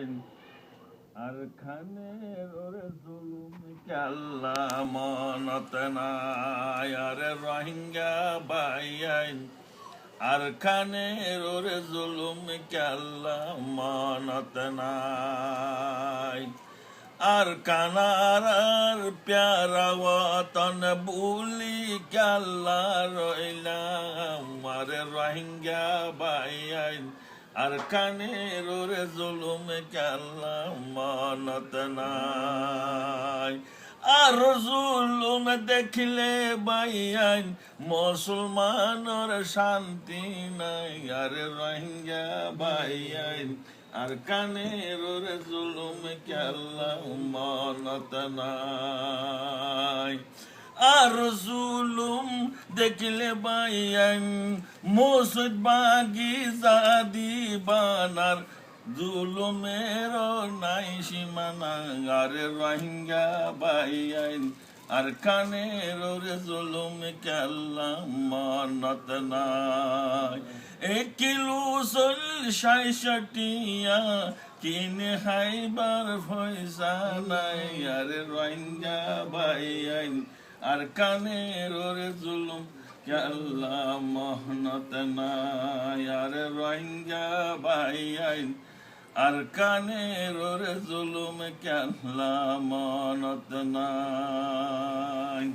আইন আর খানের ওরে জুলুম কেল্লা মনত নাই আরে রোহিঙ্গা ভাই আইন আর খানের ওরে জুলুম কেল্লা মনত নাই আর কানার আর প্যারা ওয়াতন বুলি কেল্লা রইলাম আরে রোহিঙ্গা ভাই আইন আর কানের ওরে জুলুম কেল্লা মনত নাই আর জুলুম দেখলে বাইয়ান মুসলমানের শান্তি নাই আরে রোহিঙ্গা বাইয়ান আর কানের ওরে জুলুম কেল্লা মনত নাই আর জুলুম দেখলে বাইয়ান মসজিদ বাগি জাদি বানার জুলুমের নাই সীমানা আরে রোহিঙ্গা বাইয়ান আর কানের ওরে জুলুম কেল্লা মনত নাই 1 কিলো 60 কিনে খাইবার পয়সা নাই আরে রোহিঙ্গা বাইয়ান আর কানের ওরে জুলুম কেল্লা মহনত নাই আরে রোহিঙ্গা বাইয়ান আর কানের ওরে জুলুম কেল্লা মনত নাই